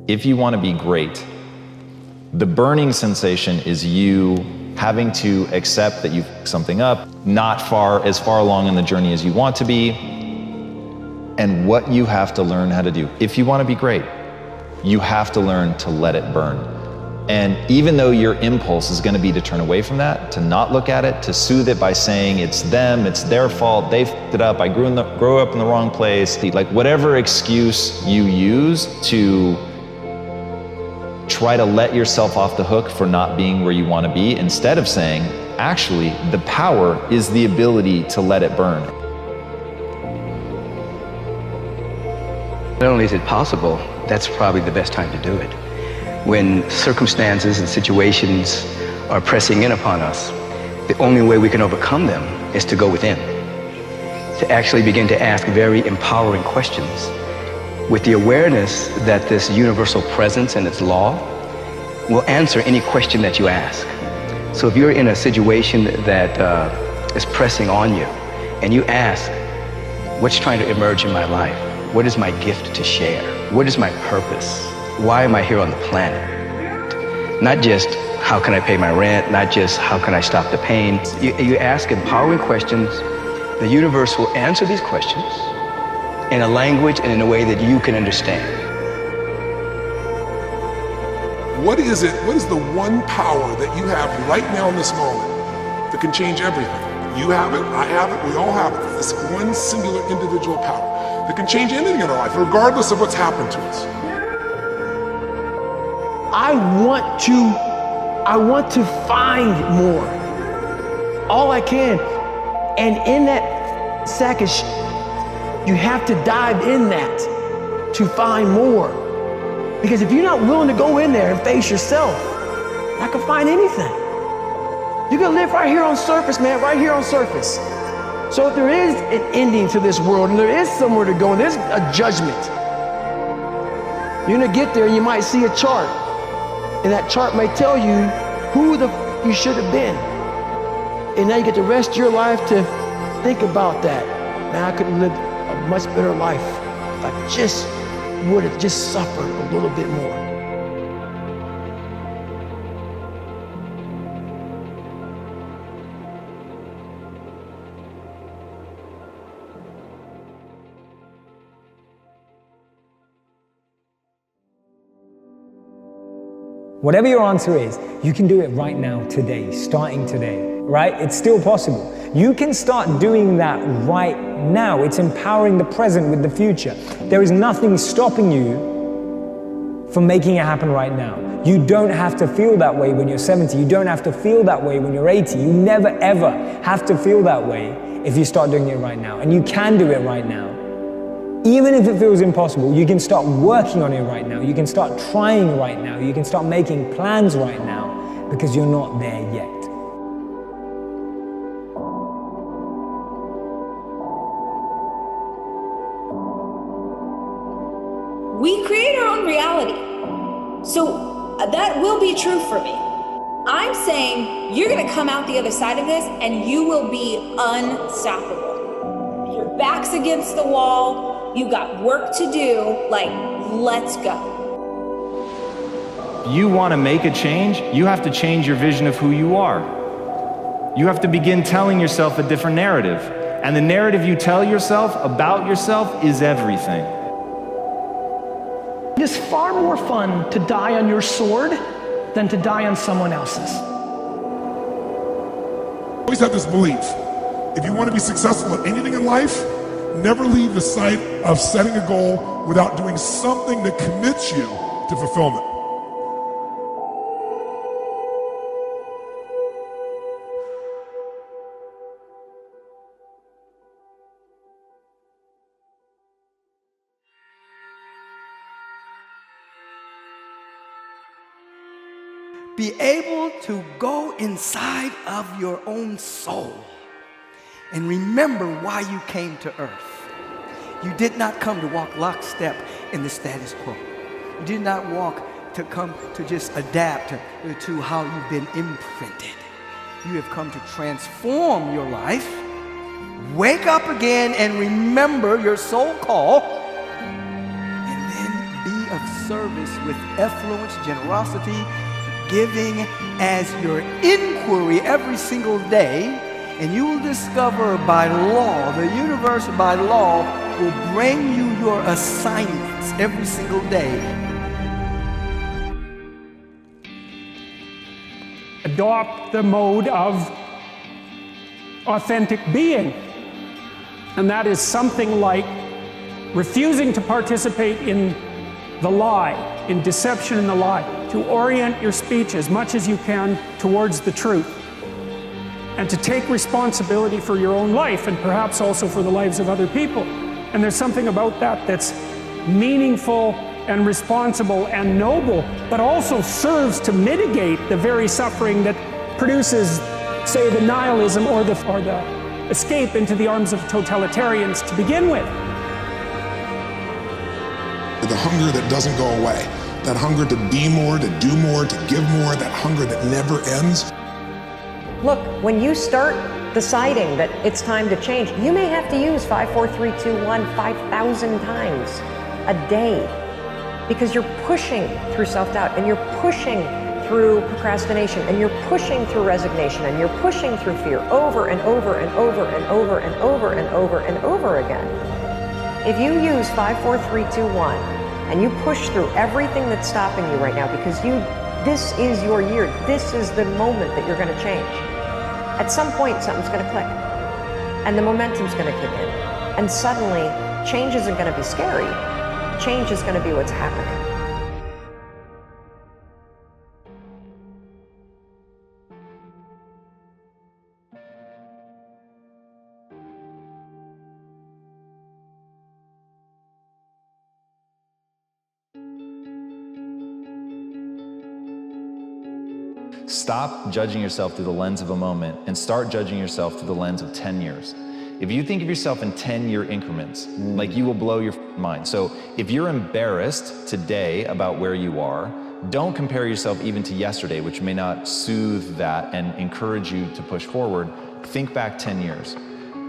If you want to be great, the burning sensation is you having to accept that you've fucked something up, not as far along in the journey as you want to be, and what you have to learn how to do. If you want to be great, you have to learn to let it burn. And even though your impulse is going to be to turn away from that, to not look at it, to soothe it by saying it's them, it's their fault, they fucked it up, I grew up in the wrong place, like whatever excuse you use to try to let yourself off the hook for not being where you want to be, instead of saying, actually, the power is the ability to let it burn. Not only is it possible, that's probably the best time to do it. When circumstances and situations are pressing in upon us, the only way we can overcome them is to go within, to actually begin to ask very empowering questions with the awareness that this universal presence and its law will answer any question that you ask. So if you're in a situation that is pressing on you and you ask, what's trying to emerge in my life? What is my gift to share? What is my purpose? Why am I here on the planet? Not just how can I pay my rent, not just how can I stop the pain. You ask empowering questions. The universe will answer these questions in a language and in a way that you can understand. What is the one power that you have right now in this moment that can change everything? You have it, I have it, we all have it. This one singular individual power that can change anything in our life, regardless of what's happened to us. I want to find more, all I can. And in that sack of you have to dive in that to find more. Because if you're not willing to go in there and face yourself, you're not gonna find anything. You're gonna live right here on surface, man, right here on surface. So if there is an ending to this world and there is somewhere to go and there's a judgment, you're gonna get there and you might see a chart. And that chart may tell you who you should have been. And now you get the rest of your life to think about that. Man, I could have lived a much better life if I just would have just suffered a little bit more. Whatever your answer is, you can do it right now, today, starting today, right? It's still possible. You can start doing that right now. It's empowering the present with the future. There is nothing stopping you from making it happen right now. You don't have to feel that way when you're 70. You don't have to feel that way when you're 80. You never ever have to feel that way if you start doing it right now. And you can do it right now. Even if it feels impossible, you can start working on it right now. You can start trying right now. You can start making plans right now because you're not there yet. We create our own reality. So that will be true for me. I'm saying you're gonna come out the other side of this and you will be unstoppable. Your back's against the wall. You got work to do, like, let's go. You want to make a change, you have to change your vision of who you are. You have to begin telling yourself a different narrative. And the narrative you tell yourself about yourself is everything. It is far more fun to die on your sword than to die on someone else's. I always have this belief, if you want to be successful at anything in life, never leave the sight of setting a goal without doing something that commits you to fulfillment. Be able to go inside of your own soul and remember why you came to earth. You did not come to walk lockstep in the status quo. You did not come to just adapt to how you've been imprinted. You have come to transform your life, wake up again and remember your soul call, and then be of service with effluence, generosity, giving as your inquiry every single day, and you will discover by law, the universe by law will bring you your assignments every single day. Adopt the mode of authentic being. And that is something like refusing to participate in the lie, in deception and the lie, to orient your speech as much as you can towards the truth, and to take responsibility for your own life and perhaps also for the lives of other people. And there's something about that that's meaningful and responsible and noble, but also serves to mitigate the very suffering that produces, say, the nihilism or the escape into the arms of totalitarians to begin with. The hunger that doesn't go away, that hunger to be more, to do more, to give more, that hunger that never ends. Look, when you start deciding that it's time to change, you may have to use 5, 4, 3, 2, 1, 5,000 times a day, because you're pushing through self-doubt, and you're pushing through procrastination, and you're pushing through resignation, and you're pushing through fear over and over and over and over and over and over and over again. If you use 5, 4, 3, 2, 1, and you push through everything that's stopping you right now, because this is your year, this is the moment that you're going to change. At some point, something's going to click, and the momentum's going to kick in, and suddenly, change isn't going to be scary. Change is going to be what's happening. Stop judging yourself through the lens of a moment and start judging yourself through the lens of 10 years. If you think of yourself in 10-year increments, like, you will blow your mind. So if you're embarrassed today about where you are, don't compare yourself even to yesterday, which may not soothe that and encourage you to push forward. Think back 10 years.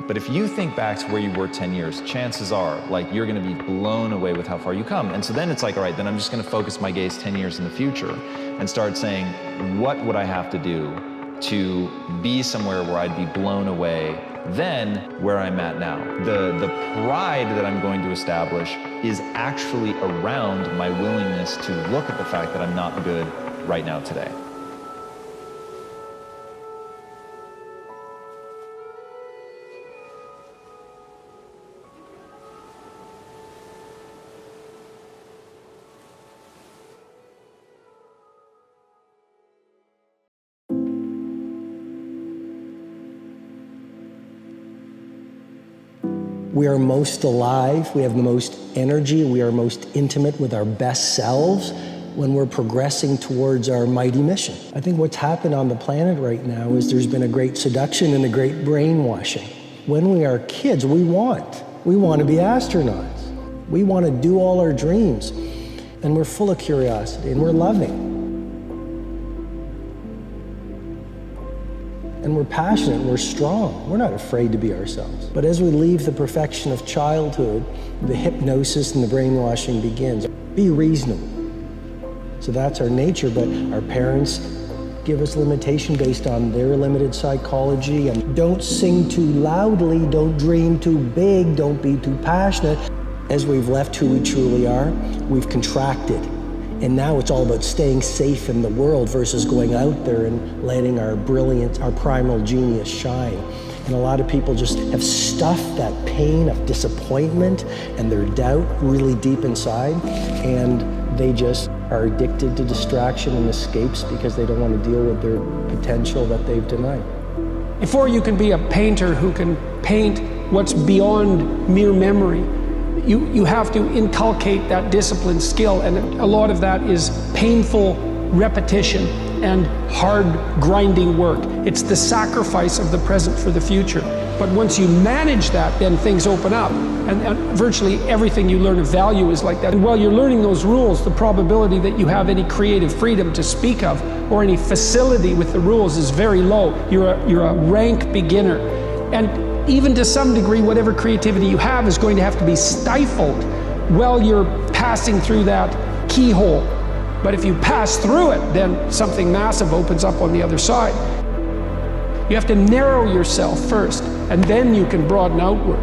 But if you think back to where you were 10 years, chances are, like, you're gonna be blown away with how far you come. And so then it's like, all right, then I'm just gonna focus my gaze 10 years in the future and start saying, what would I have to do to be somewhere where I'd be blown away than where I'm at now? The pride that I'm going to establish is actually around my willingness to look at the fact that I'm not good right now today. We are most alive, we have the most energy, we are most intimate with our best selves when we're progressing towards our mighty mission. I think what's happened on the planet right now is there's been a great seduction and a great brainwashing. When we are kids, we want to be astronauts. We want to do all our dreams. And we're full of curiosity and we're loving. And we're passionate, we're strong. We're not afraid to be ourselves. But as we leave the perfection of childhood, the hypnosis and the brainwashing begins. Be reasonable. So that's our nature, but our parents give us limitation based on their limited psychology. And don't sing too loudly, don't dream too big, don't be too passionate. As we've left who we truly are, we've contracted. And now it's all about staying safe in the world versus going out there and letting our brilliance, our primal genius shine. And a lot of people just have stuffed that pain of disappointment and their doubt really deep inside, and they just are addicted to distraction and escapes because they don't want to deal with their potential that they've denied. Before you can be a painter who can paint what's beyond mere memory, you have to inculcate that discipline skill, and a lot of that is painful repetition and hard grinding work. It's the sacrifice of the present for the future. But once you manage that, then things open up, and virtually everything you learn of value is like that. And while you're learning those rules, the probability that you have any creative freedom to speak of or any facility with the rules is very low. You're a rank beginner. And even to some degree, whatever creativity you have is going to have to be stifled while you're passing through that keyhole. But if you pass through it, then something massive opens up on the other side. You have to narrow yourself first, and then you can broaden outward.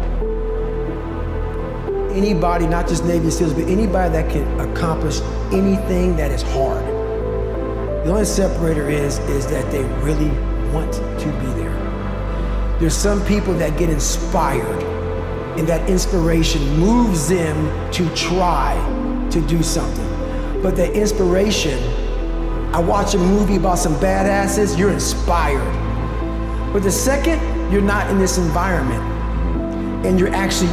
Anybody, not just Navy SEALs, but anybody that can accomplish anything that is hard. The only separator is that they really want to be there. There's some people that get inspired, and that inspiration moves them to try to do something. But that inspiration, I watch a movie about some badasses, you're inspired. But the second you're not in this environment and you're actually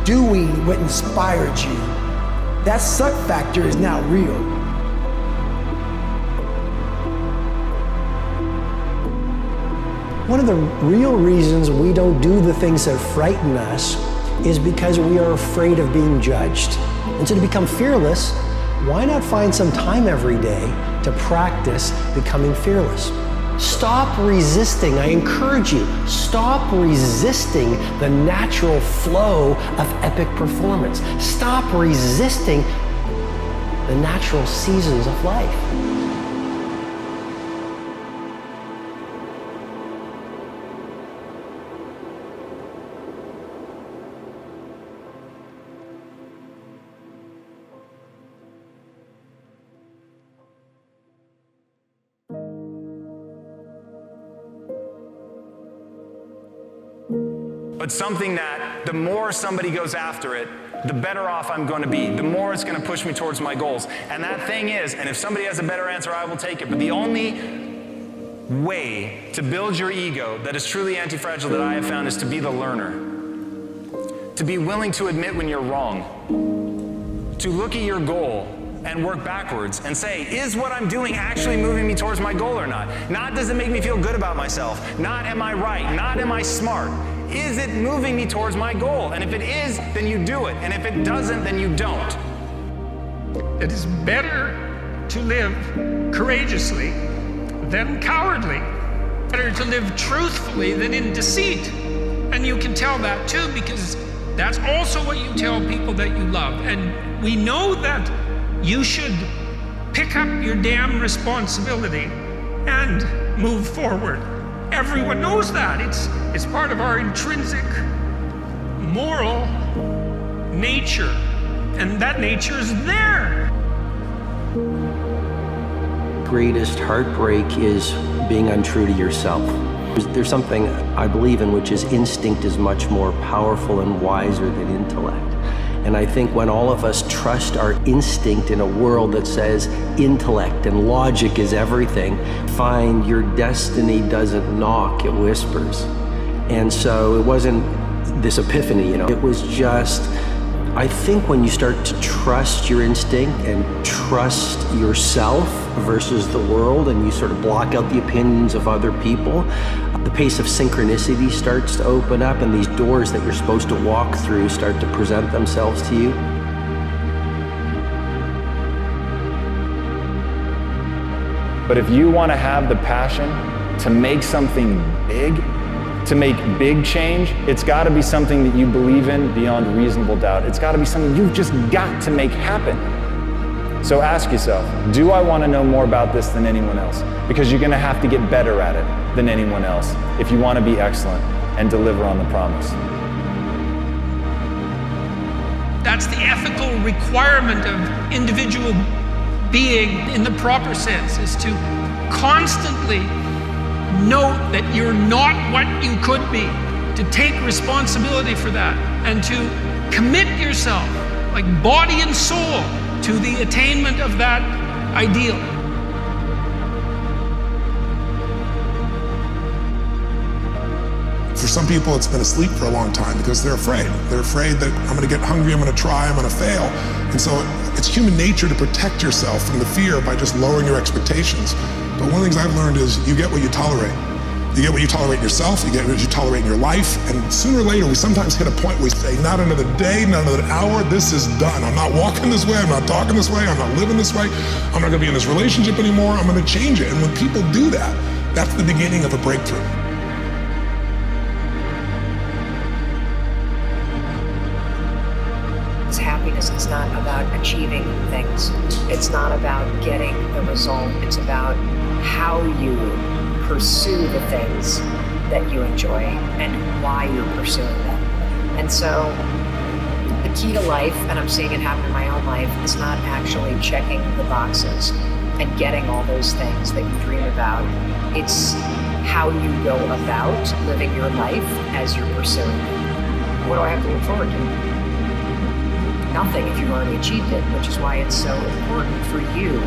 doing what inspired you, that suck factor is not real. One of the real reasons we don't do the things that frighten us is because we are afraid of being judged. And so to become fearless, why not find some time every day to practice becoming fearless? Stop resisting, I encourage you, stop resisting the natural flow of epic performance. Stop resisting the natural seasons of life. But something that the more somebody goes after it, the better off I'm going to be. The more it's going to push me towards my goals. And that thing is, and if somebody has a better answer, I will take it. But the only way to build your ego that is truly anti-fragile that I have found is to be the learner. To be willing to admit when you're wrong. To look at your goal and work backwards and say, is what I'm doing actually moving me towards my goal or not? Not does it make me feel good about myself? Not am I right? Not am I smart? Is it moving me towards my goal? And if it is, then you do it. And if it doesn't, then you don't. It is better to live courageously than cowardly. Better to live truthfully than in deceit. And you can tell that too, because that's also what you tell people that you love. And we know that you should pick up your damn responsibility and move forward. Everyone knows that. It's part of our intrinsic moral nature. And that nature is there. Greatest heartbreak is being untrue to yourself. There's something I believe in, which is instinct is much more powerful and wiser than intellect. And I think when all of us trust our instinct in a world that says intellect and logic is everything, find your destiny doesn't knock, it whispers. And so it wasn't this epiphany, it was just, I think when you start to trust your instinct and trust yourself versus the world, and you sort of block out the opinions of other people, the pace of synchronicity starts to open up, and these doors that you're supposed to walk through start to present themselves to you. But if you want to have the passion to make something big, to make big change, it's got to be something that you believe in beyond reasonable doubt. It's got to be something you've just got to make happen. So ask yourself, do I want to know more about this than anyone else? Because you're going to have to get better at it than anyone else if you want to be excellent and deliver on the promise. That's the ethical requirement of individual being in the proper sense, is to constantly note that you're not what you could be, to take responsibility for that, and to commit yourself, like body and soul, to the attainment of that ideal. For some people, it's been asleep for a long time because they're afraid. They're afraid that I'm going to get hungry, I'm going to try, I'm going to fail. And so it's human nature to protect yourself from the fear by just lowering your expectations. But one of the things I've learned is you get what you tolerate. You get what you tolerate in yourself, you get what you tolerate in your life, and sooner or later we sometimes hit a point where we say, not another day, not another hour, this is done. I'm not walking this way, I'm not talking this way, I'm not living this way, I'm not going to be in this relationship anymore, I'm going to change it. And when people do that, that's the beginning of a breakthrough. Happiness is not about achieving things. It's not about getting the result. It's about how you pursue the things that you enjoy and why you're pursuing them. And so the key to life, and I'm seeing it happen in my own life, is not actually checking the boxes and getting all those things that you dream about. It's how you go about living your life as you're pursuing it. What do I have to look forward to? Nothing if you've already achieved it, which is why it's so important for you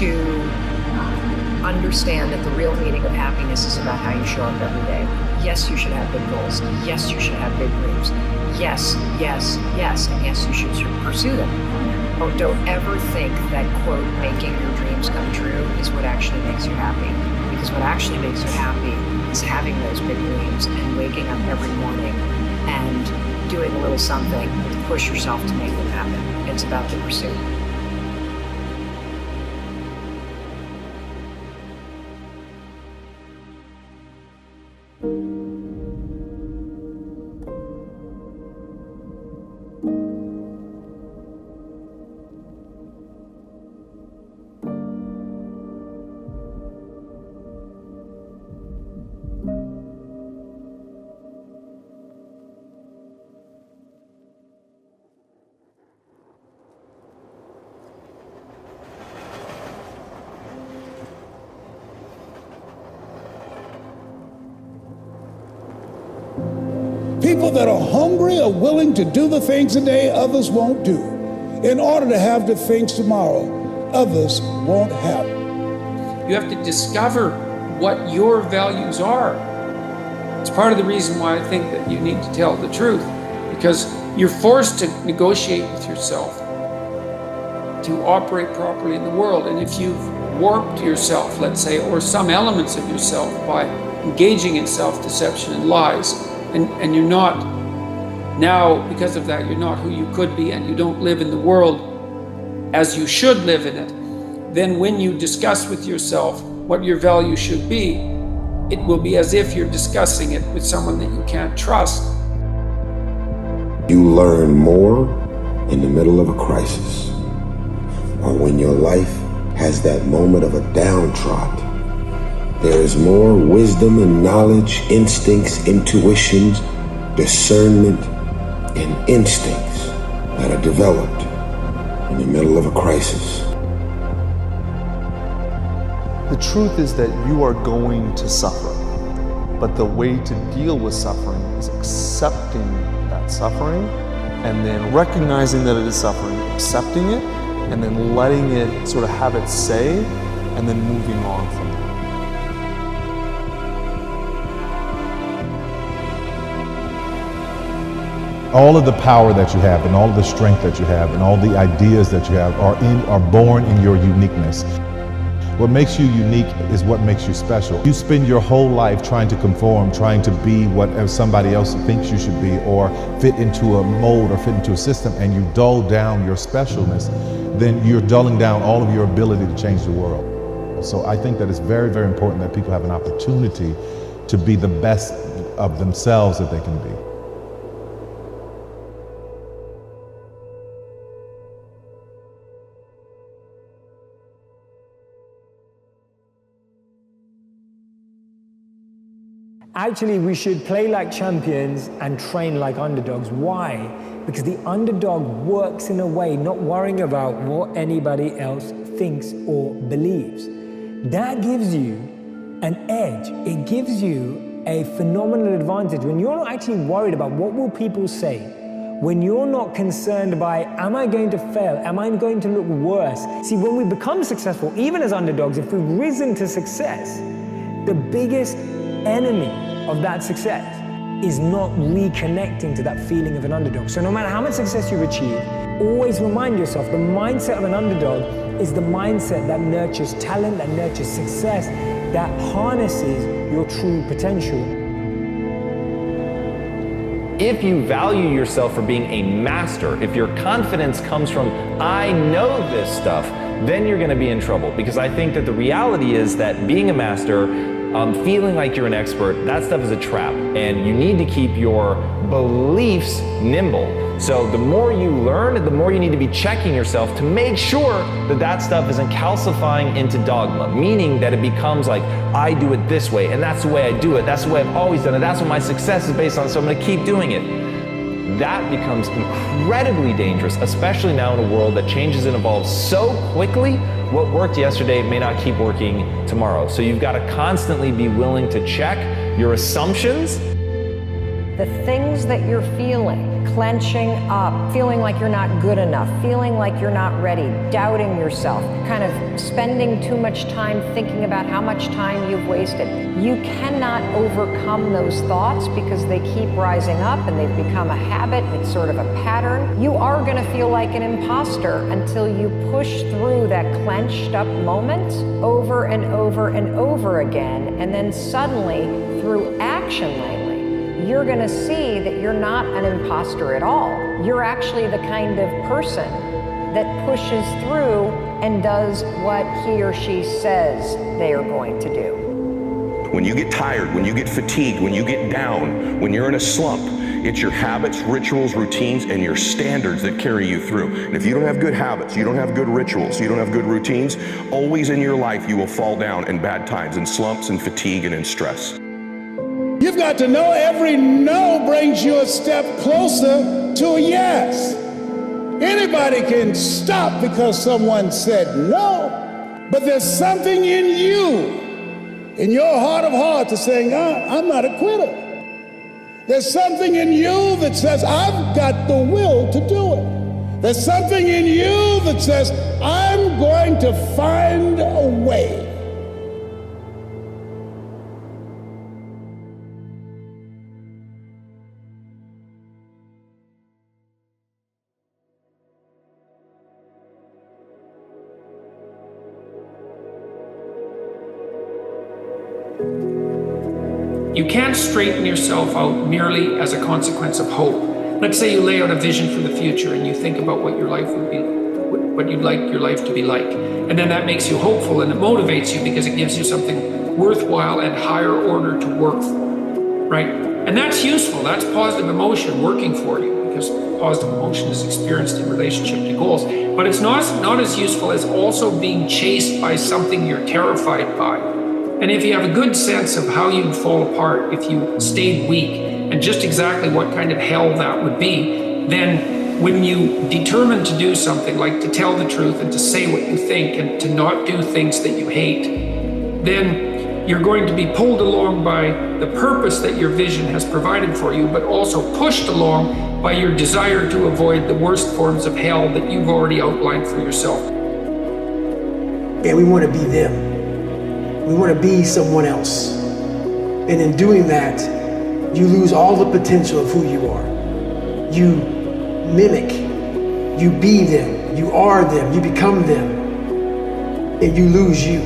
to understand that the real meaning of happiness is about how you show up every day. Yes, you should have big goals. Yes, you should have big dreams. Yes, yes, yes, and yes, you should pursue them. Oh, don't ever think that, quote, making your dreams come true is what actually makes you happy. Because what actually makes you happy is having those big dreams and waking up every morning and doing a little something to push yourself to make them happen. It's about the pursuit. People that are hungry are willing to do the things today others won't do in order to have the things tomorrow others won't have. You have to discover what your values are. It's part of the reason why I think that you need to tell the truth, because you're forced to negotiate with yourself to operate properly in the world. And if you've warped yourself, let's say, or some elements of yourself by engaging in self-deception and lies, and you're not now, because of that, you're not who you could be, and you don't live in the world as you should live in it, then when you discuss with yourself what your value should be, it will be as if you're discussing it with someone that you can't trust. You learn more in the middle of a crisis, or when your life has that moment of a downtrod. There is more wisdom and knowledge, instincts, intuitions, discernment, and instincts that are developed in the middle of a crisis. The truth is that you are going to suffer, but the way to deal with suffering is accepting that suffering and then recognizing that it is suffering, accepting it, and then letting it sort of have its say, and then moving on from there. All of the power that you have and all of the strength that you have and all the ideas that you have are born in your uniqueness. What makes you unique is what makes you special. You spend your whole life trying to conform, trying to be what somebody else thinks you should be, or fit into a mold or fit into a system, and you dull down your specialness, then you're dulling down all of your ability to change the world. So I think that it's very, very important that people have an opportunity to be the best of themselves that they can be. Actually, we should play like champions and train like underdogs. Why? Because the underdog works in a way not worrying about what anybody else thinks or believes. That gives you an edge. It gives you a phenomenal advantage when you're not actually worried about what will people say. When you're not concerned by, am I going to fail? Am I going to look worse? See, when we become successful, even as underdogs, if we've risen to success, the biggest enemy of that success is not reconnecting to that feeling of an underdog. So no matter how much success you've achieved, always remind yourself the mindset of an underdog is the mindset that nurtures talent, that nurtures success, that harnesses your true potential. If you value yourself for being a master, if your confidence comes from, I know this stuff, then you're going to be in trouble. Because I think that the reality is that being a master feeling like you're an expert, that stuff is a trap. And you need to keep your beliefs nimble. So the more you learn, the more you need to be checking yourself to make sure that that stuff isn't calcifying into dogma, meaning that it becomes like, I do it this way, and that's the way I do it, that's the way I've always done it, that's what my success is based on, so I'm gonna keep doing it. That becomes incredibly dangerous, especially now in a world that changes and evolves so quickly. What worked yesterday may not keep working tomorrow. So you've got to constantly be willing to check your assumptions. The things that you're feeling, clenching up, feeling like you're not good enough, feeling like you're not ready, doubting yourself, kind of spending too much time thinking about how much time you've wasted. You cannot overcome those thoughts because they keep rising up and they've become a habit. It's sort of a pattern. You are going to feel like an imposter until you push through that clenched up moment over and over and over again. And then suddenly, through action lately, you're going to see that you're not an imposter at all. You're actually the kind of person that pushes through and does what he or she says they are going to do. When you get tired, when you get fatigued, when you get down, when you're in a slump, it's your habits, rituals, routines, and your standards that carry you through. And if you don't have good habits, you don't have good rituals, you don't have good routines, always in your life you will fall down in bad times, in slumps and fatigue and in stress. You've got to know every no brings you a step closer to a yes. Anybody can stop because someone said no, but there's something in you, in your heart of hearts, that's saying, I'm not a quitter. There's something in you that says, I've got the will to do it. There's something in you that says, I'm going to find a way. You can't straighten yourself out merely as a consequence of hope. Let's say you lay out a vision for the future and you think about what your life would be, what you'd like your life to be like. And then that makes you hopeful and it motivates you because it gives you something worthwhile and higher order to work for, right? And that's useful. That's positive emotion working for you because positive emotion is experienced in relationship to goals. But it's not as useful as also being chased by something you're terrified by. And if you have a good sense of how you'd fall apart if you stayed weak and just exactly what kind of hell that would be, then when you determine to do something like to tell the truth and to say what you think and to not do things that you hate, then you're going to be pulled along by the purpose that your vision has provided for you, but also pushed along by your desire to avoid the worst forms of hell that you've already outlined for yourself. And we want to be them. We want to be someone else. And in doing that, you lose all the potential of who you are. You mimic, you be them, you are them, you become them, and you lose you.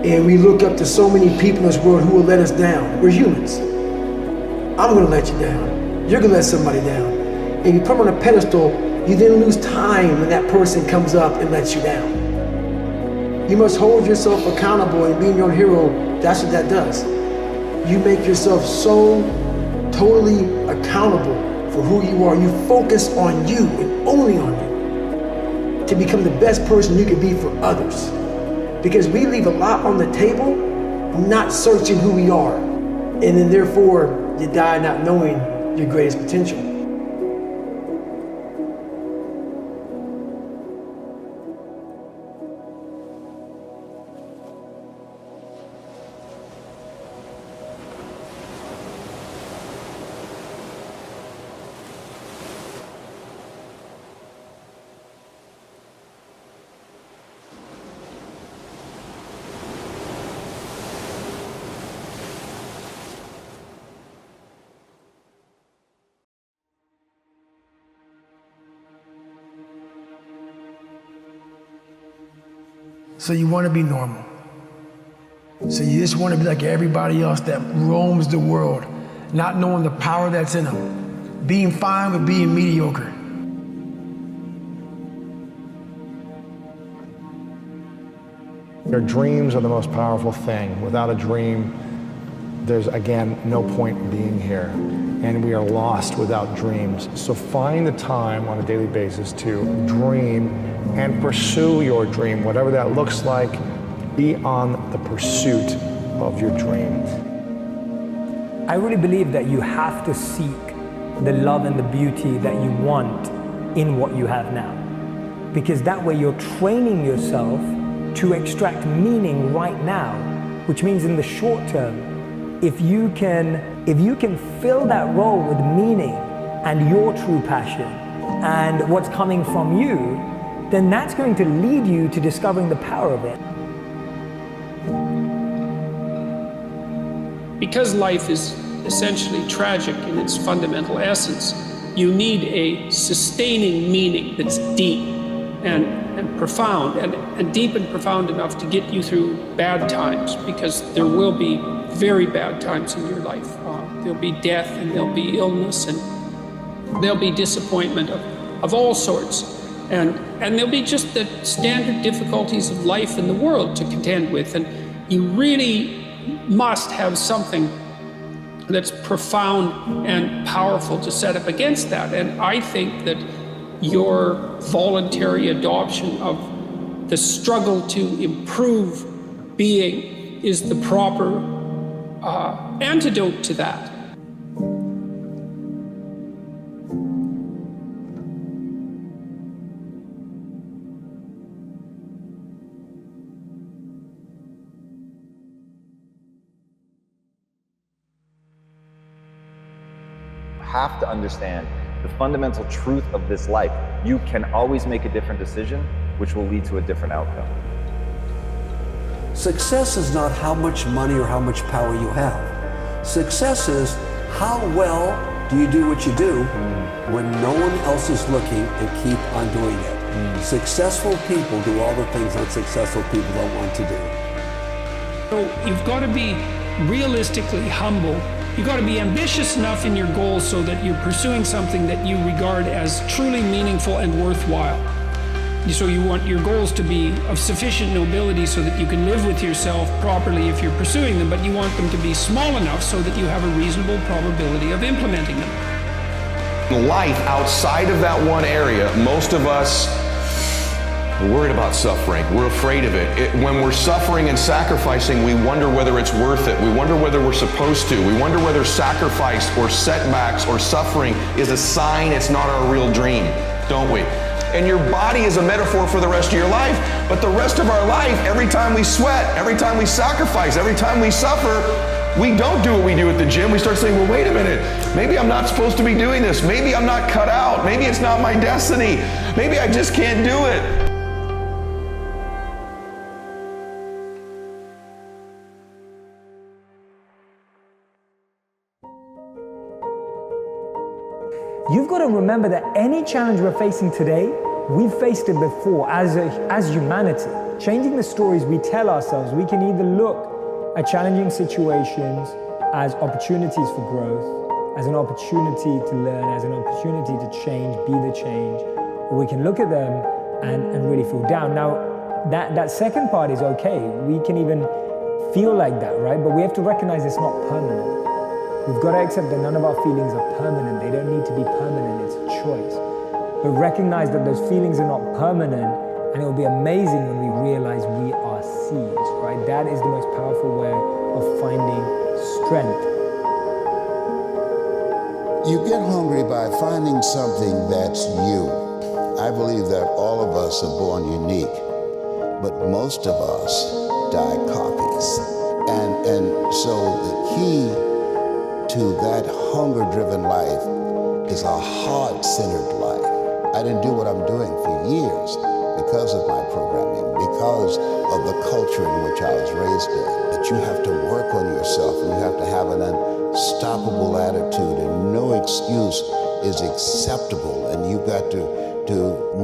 And we look up to so many people in this world who will let us down. We're humans. I'm gonna let you down. You're gonna let somebody down. And you put them on a pedestal, you then lose time when that person comes up and lets you down. You must hold yourself accountable, and being your own hero, that's what that does. You make yourself so totally accountable for who you are. You focus on you and only on you to become the best person you can be for others. Because we leave a lot on the table, not searching who we are. And then therefore, you die not knowing your greatest potential. So you want to be normal. So you just want to be like everybody else that roams the world, not knowing the power that's in them, being fine with being mediocre. Your dreams are the most powerful thing. Without a dream, there's, again, no point in being here. And we are lost without dreams. So find the time on a daily basis to dream and pursue your dream, whatever that looks like. Be on the pursuit of your dream. I really believe that you have to seek the love and the beauty that you want in what you have now. Because that way you're training yourself to extract meaning right now, which means in the short term, if you can fill that role with meaning and your true passion and what's coming from you, then that's going to lead you to discovering the power of it. Because life is essentially tragic in its fundamental essence, you need a sustaining meaning that's deep and profound, and deep and profound enough to get you through bad times, because there will be very bad times in your life. There'll be death, and there'll be illness, and there'll be disappointment of all sorts. And there'll be just the standard difficulties of life in the world to contend with. And you really must have something that's profound and powerful to set up against that. And I think that your voluntary adoption of the struggle to improve being is the proper antidote to that. Have to understand the fundamental truth of this life. You can always make a different decision, which will lead to a different outcome. Success is not how much money or how much power you have. Success is how well do you do what you do when no one else is looking and keep on doing it. Successful people do all the things unsuccessful people don't want to do. So you've got to be realistically humble. You've got to be ambitious enough in your goals so that you're pursuing something that you regard as truly meaningful and worthwhile. So you want your goals to be of sufficient nobility so that you can live with yourself properly if you're pursuing them, but you want them to be small enough so that you have a reasonable probability of implementing them. Life outside of that one area, most of us are worried about suffering. We're afraid of it. When we're suffering and sacrificing, we wonder whether it's worth it. We wonder whether we're supposed to. We wonder whether sacrifice or setbacks or suffering is a sign it's not our real dream, don't we? And your body is a metaphor for the rest of your life, but the rest of our life, every time we sweat, every time we sacrifice, every time we suffer, we don't do what we do at the gym. We start saying, well, wait a minute, maybe I'm not supposed to be doing this. Maybe I'm not cut out. Maybe it's not my destiny. Maybe I just can't do it. You've got to remember that any challenge we're facing today, we've faced it before as humanity. Changing the stories we tell ourselves, we can either look at challenging situations as opportunities for growth, as an opportunity to learn, as an opportunity to change, be the change, or we can look at them and really feel down. Now, that second part is okay. We can even feel like that, right? But we have to recognize it's not permanent. We've got to accept that none of our feelings are permanent. They don't need to be permanent, it's a choice. But recognize that those feelings are not permanent, and it will be amazing when we realize we are seeds, right? That is the most powerful way of finding strength. You get hungry by finding something that's you. I believe that all of us are born unique, but most of us die copies. And so the key to that hunger-driven life is a heart-centered life. I didn't do what I'm doing for years because of my programming, because of the culture in which I was raised in. But you have to work on yourself, and you have to have an unstoppable attitude, and no excuse is acceptable, and you've got to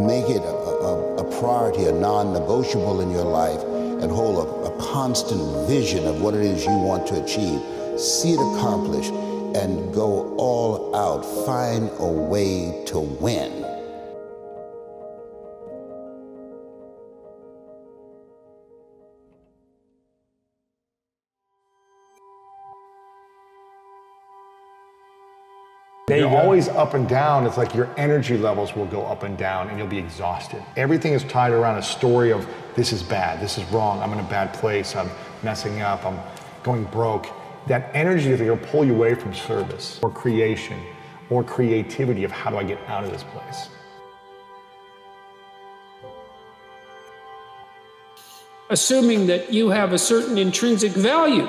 make it a priority, a non-negotiable in your life, and hold a constant vision of what it is you want to achieve. See it accomplished and go all out. Find a way to win. You're always up and down. It's like your energy levels will go up and down and you'll be exhausted. Everything is tied around a story of this is bad, this is wrong, I'm in a bad place, I'm messing up, I'm going broke. That energy is going to pull you away from service or creation or creativity of how do I get out of this place. Assuming that you have a certain intrinsic value,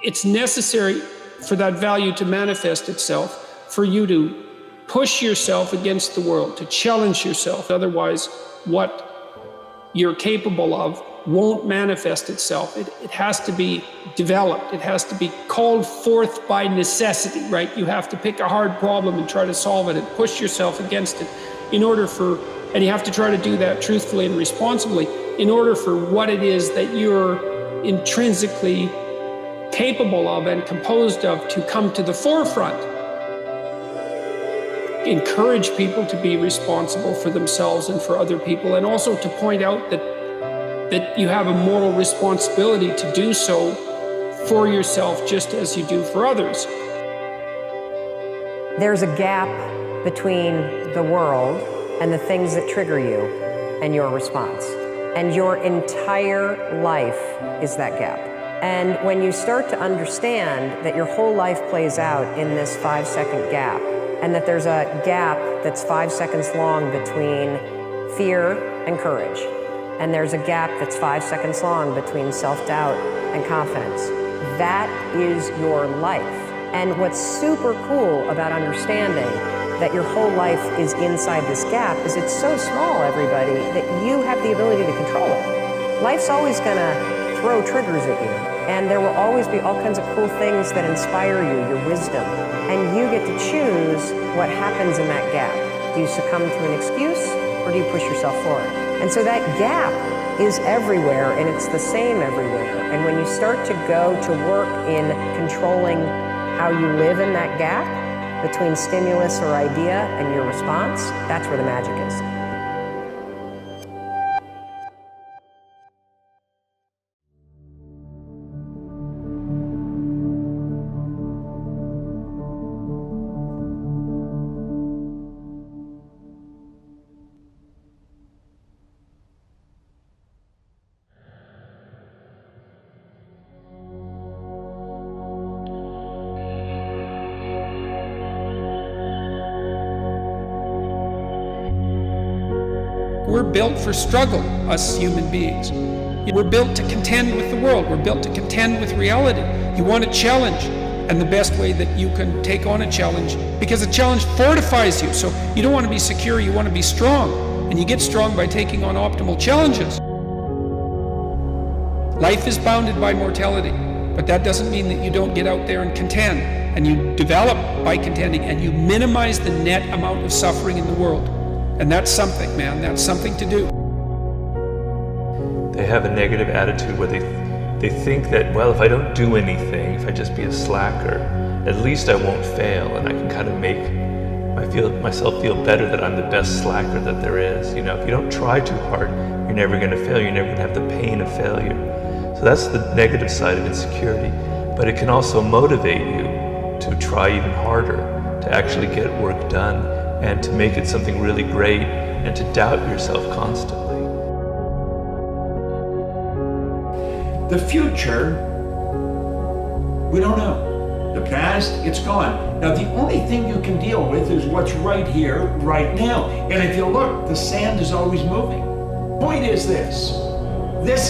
it's necessary for that value to manifest itself, for you to push yourself against the world, to challenge yourself. Otherwise, what you're capable of won't manifest itself. It has to be developed. It has to be called forth by necessity, right? You have to pick a hard problem and try to solve it and push yourself against it in order for, and you have to try to do that truthfully and responsibly in order for what it is that you're intrinsically capable of and composed of to come to the forefront. Encourage people to be responsible for themselves and for other people, and also to point out that you have a moral responsibility to do so for yourself just as you do for others. There's a gap between the world and the things that trigger you and your response. And your entire life is that gap. And when you start to understand that your whole life plays out in this 5-second gap, and that there's a gap that's 5 seconds long between fear and courage, and there's a gap that's 5 seconds long between self-doubt and confidence, that is your life. And what's super cool about understanding that your whole life is inside this gap is it's so small, everybody, that you have the ability to control it. Life's always gonna throw triggers at you, and there will always be all kinds of cool things that inspire you, your wisdom, and you get to choose what happens in that gap. Do you succumb to an excuse, or do you push yourself forward? And so that gap is everywhere, and it's the same everywhere. And when you start to go to work in controlling how you live in that gap between stimulus or idea and your response, that's where the magic is. We're built for struggle, us human beings. We're built to contend with the world. We're built to contend with reality. You want a challenge, and the best way that you can take on a challenge, because a challenge fortifies you. So you don't want to be secure, you want to be strong. And you get strong by taking on optimal challenges. Life is bounded by mortality, but that doesn't mean that you don't get out there and contend. And you develop by contending, and you minimize the net amount of suffering in the world. And that's something, man, that's something to do. They have a negative attitude where they think that, well, if I don't do anything, if I just be a slacker, at least I won't fail, and I can kind of make myself feel better that I'm the best slacker that there is. You know, if you don't try too hard, you're never going to fail, you're never going to have the pain of failure. So that's the negative side of insecurity. But it can also motivate you to try even harder, to actually get work done, and to make it something really great, and to doubt yourself constantly. The future, we don't know. The past, it's gone. Now, the only thing you can deal with is what's right here, right now. And if you look, the sand is always moving. Point is this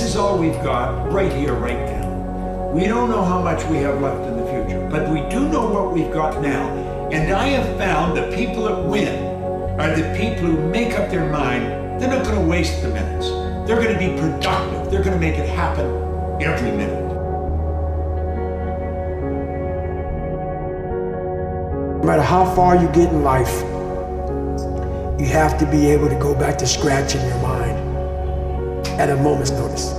is all we've got right here, right now. We don't know how much we have left in the future, but we do know what we've got now. And I have found that people that win are the people who make up their mind. They're not going to waste the minutes. They're going to be productive. They're going to make it happen every minute. No matter how far you get in life, you have to be able to go back to scratch in your mind at a moment's notice.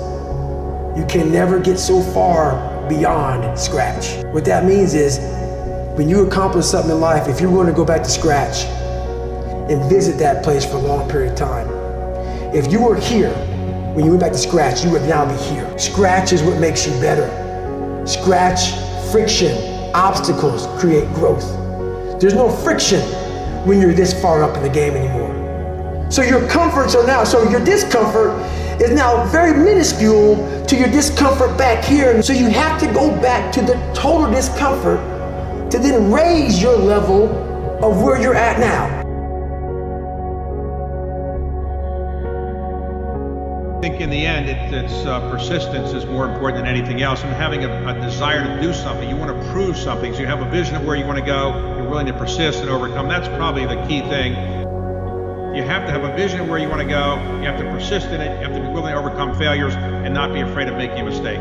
You can never get so far beyond scratch. What that means is, when you accomplish something in life, if you're willing to go back to scratch and visit that place for a long period of time, if you were here when you went back to scratch, you would now be here. Scratch is what makes you better. Scratch, friction, obstacles create growth. There's no friction when you're this far up in the game anymore. So your comforts are now, so your discomfort is now very minuscule to your discomfort back here. So you have to go back to the total discomfort to then raise your level of where you're at now. I think in the end, it's persistence is more important than anything else, and having a desire to do something. You want to prove something, so you have a vision of where you want to go, you're willing to persist and overcome. That's probably the key thing. You have to have a vision of where you want to go, you have to persist in it, you have to be willing to overcome failures and not be afraid of making a mistake.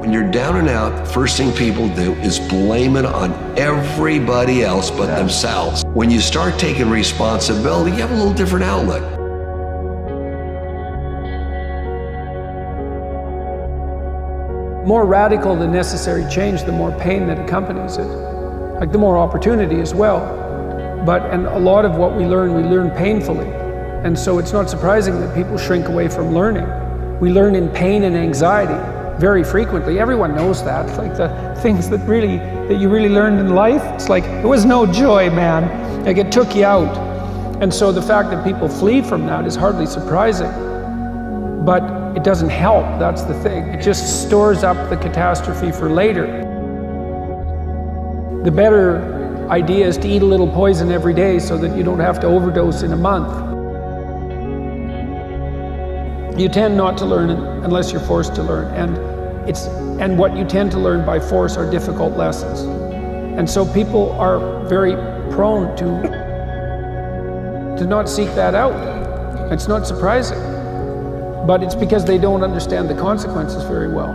When you're down and out, first thing people do is blame it on everybody else but themselves. When you start taking responsibility, you have a little different outlook. More radical the necessary change, the more pain that accompanies it. Like the more opportunity as well. And a lot of what we learn painfully. And so it's not surprising that people shrink away from learning. We learn in pain and anxiety very frequently. Everyone knows that. It's like the things that you really learned in life, it's like, it was no joy, man. Like it took you out. And so the fact that people flee from that is hardly surprising. But it doesn't help, that's the thing. It just stores up the catastrophe for later. The better idea is to eat a little poison every day so that you don't have to overdose in a month. You tend not to learn unless you're forced to learn, and what you tend to learn by force are difficult lessons. And so people are very prone to not seek that out. It's not surprising. But it's because they don't understand the consequences very well.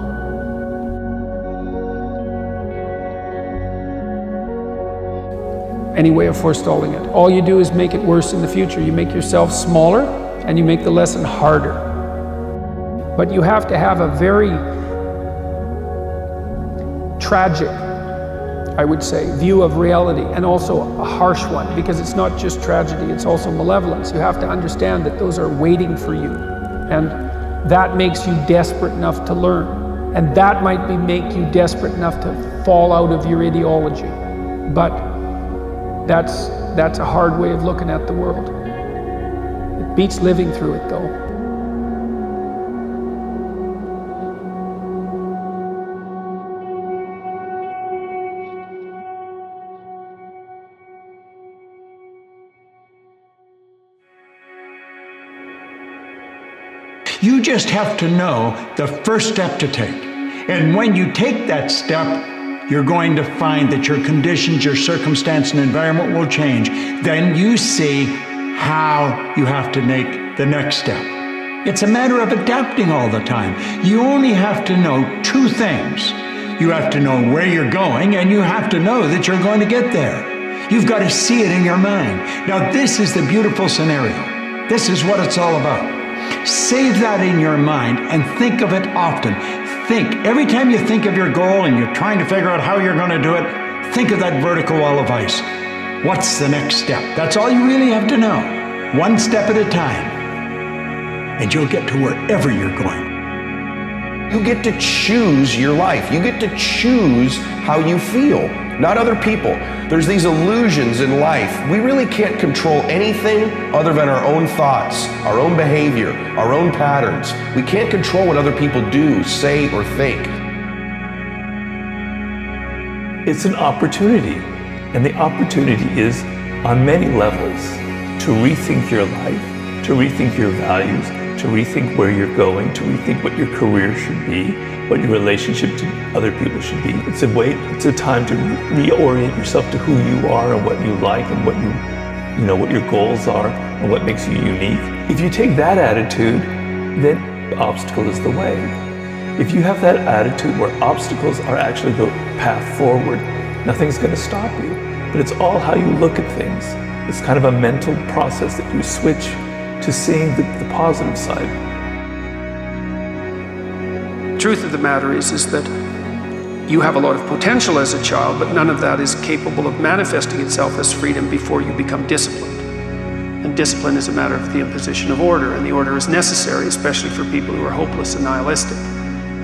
Any way of forestalling it. All you do is make it worse in the future. You make yourself smaller and you make the lesson harder. But you have to have a very tragic, I would say, view of reality, and also a harsh one, because it's not just tragedy, it's also malevolence. You have to understand that those are waiting for you. And that makes you desperate enough to learn. And that might make you desperate enough to fall out of your ideology. But that's a hard way of looking at the world. It beats living through it, though. You just have to know the first step to take. And when you take that step, you're going to find that your conditions, your circumstance, and environment will change. Then you see how you have to make the next step. It's a matter of adapting all the time. You only have to know two things. You have to know where you're going, and you have to know that you're going to get there. You've got to see it in your mind. Now, this is the beautiful scenario. This is what it's all about. Save that in your mind and think of it often. Every time you think of your goal and you're trying to figure out how you're going to do it, think of that vertical wall of ice. What's the next step? That's all you really have to know. One step at a time. And you'll get to wherever you're going. You get to choose your life. You get to choose how you feel, not other people. There's these illusions in life. We really can't control anything other than our own thoughts, our own behavior, our own patterns. We can't control what other people do, say, or think. It's an opportunity, and the opportunity is on many levels to rethink your life, to rethink your values, to rethink where you're going, to rethink what your career should be, what your relationship to other people should be. It's a time to reorient yourself to who you are and what you like and what what your goals are and what makes you unique. If you take that attitude, then the obstacle is the way. If you have that attitude where obstacles are actually the path forward, nothing's going to stop you. But it's all how you look at things. It's kind of a mental process that you switch to seeing the positive side. Truth of the matter is that you have a lot of potential as a child, but none of that is capable of manifesting itself as freedom before you become disciplined. And discipline is a matter of the imposition of order, and the order is necessary, especially for people who are hopeless and nihilistic.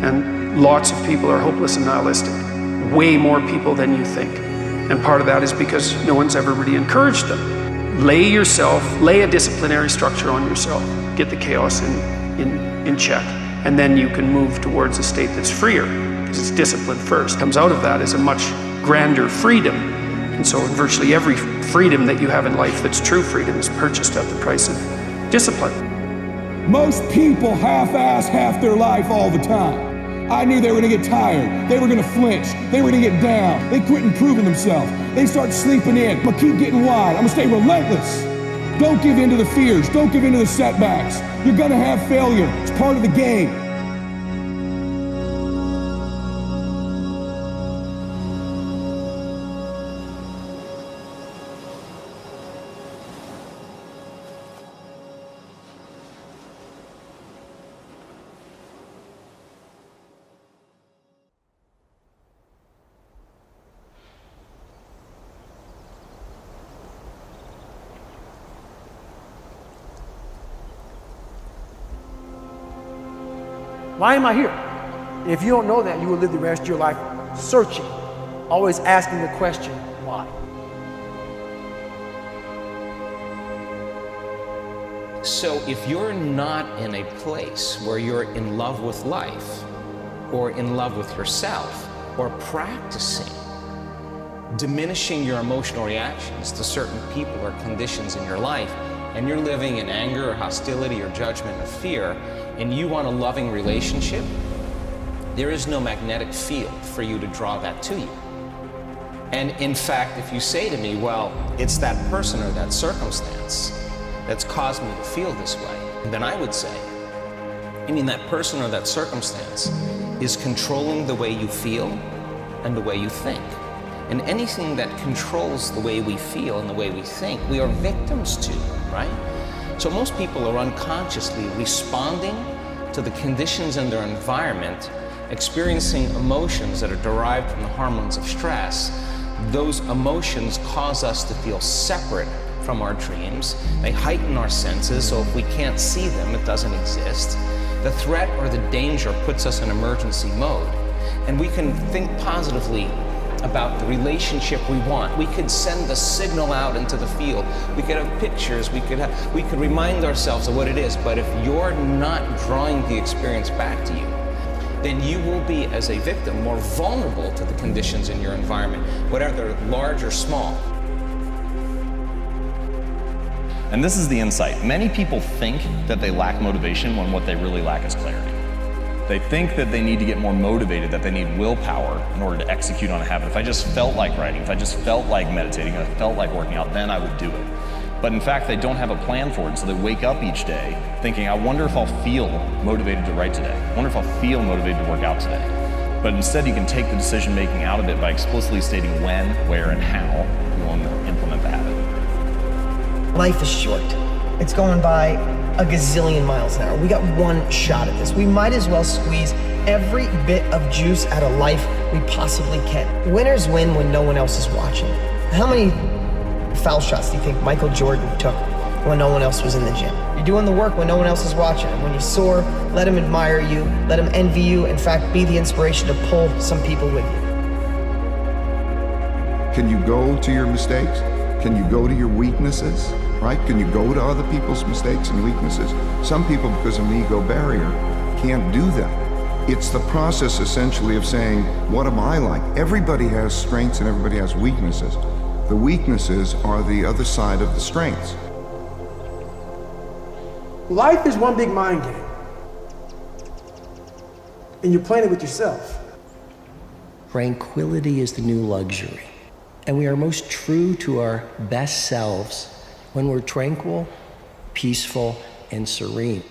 And lots of people are hopeless and nihilistic. Way more people than you think. And part of that is because no one's ever really encouraged them. Lay a disciplinary structure on yourself. Get the chaos in check. And then you can move towards a state that's freer, because it's discipline first. Comes out of that is a much grander freedom. And so virtually every freedom that you have in life that's true freedom is purchased at the price of discipline. Most people half-ass half their life all the time. I knew they were gonna get tired. They were gonna flinch. They were gonna get down. They quit improving themselves. They start sleeping in. I'm gonna keep getting wide. I'm gonna stay relentless. Don't give in to the fears. Don't give in to the setbacks. You're gonna have failure. It's part of the game. Why am I here? If you don't know that, you will live the rest of your life searching, always asking the question, why? So if you're not in a place where you're in love with life, or in love with yourself, or practicing diminishing your emotional reactions to certain people or conditions in your life, and you're living in anger or hostility or judgment or fear, and you want a loving relationship, there is no magnetic field for you to draw that to you. And in fact, if you say to me, well, it's that person or that circumstance that's caused me to feel this way, then I would say, I mean, that person or that circumstance is controlling the way you feel and the way you think. And anything that controls the way we feel and the way we think, we are victims to, right? So most people are unconsciously responding to the conditions in their environment, experiencing emotions that are derived from the hormones of stress. Those emotions cause us to feel separate from our dreams. They heighten our senses, so if we can't see them, it doesn't exist. The threat or the danger puts us in emergency mode, and we can think positively about the relationship we want. We could send the signal out into the field. We could have pictures. We could remind ourselves of what it is. But if you're not drawing the experience back to you, then you will be, as a victim, more vulnerable to the conditions in your environment, whether they're large or small. And this is the insight. Many people think that they lack motivation when what they really lack is clarity. They think that they need to get more motivated, that they need willpower in order to execute on a habit. If I just felt like writing, if I just felt like meditating, if I felt like working out, then I would do it. But in fact, they don't have a plan for it, so they wake up each day thinking, I wonder if I'll feel motivated to write today. I wonder if I'll feel motivated to work out today. But instead, you can take the decision making out of it by explicitly stating when, where, and how you want to implement the habit. Life is short. It's going by a gazillion miles an hour. We got one shot at this. We might as well squeeze every bit of juice out of life we possibly can. Winners win when no one else is watching. How many foul shots do you think Michael Jordan took when no one else was in the gym? You're doing the work when no one else is watching. And when you soar, let them admire you, let them envy you, in fact, be the inspiration to pull some people with you. Can you go to your mistakes? Can you go to your weaknesses? Right? Can you go to other people's mistakes and weaknesses? Some people, because of an ego barrier, can't do that. It's the process essentially of saying, what am I like? Everybody has strengths and everybody has weaknesses. The weaknesses are the other side of the strengths. Life is one big mind game. And you're playing it with yourself. Tranquility is the new luxury. And we are most true to our best selves when we're tranquil, peaceful, and serene.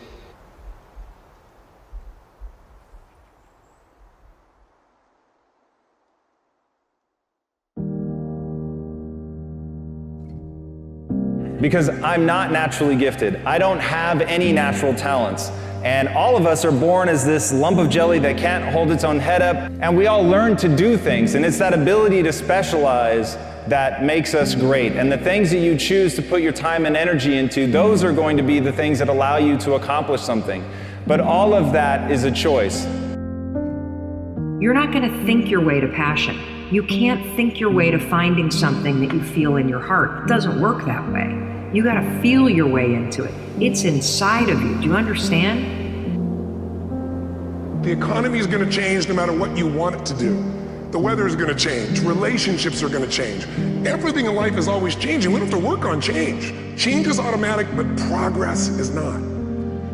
Because I'm not naturally gifted. I don't have any natural talents. And all of us are born as this lump of jelly that can't hold its own head up. And we all learn to do things. And it's that ability to specialize that makes us great. And the things that you choose to put your time and energy into, those are going to be the things that allow you to accomplish something. But all of that is a choice. You're not going to think your way to passion. You can't think your way to finding something that you feel in your heart. It doesn't work that way. You got to feel your way into it. It's inside of you. Do you understand? The economy is going to change no matter what you want it to do. The weather is going to change. Relationships are going to change. Everything in life is always changing. We don't have to work on change. Change is automatic, but progress is not.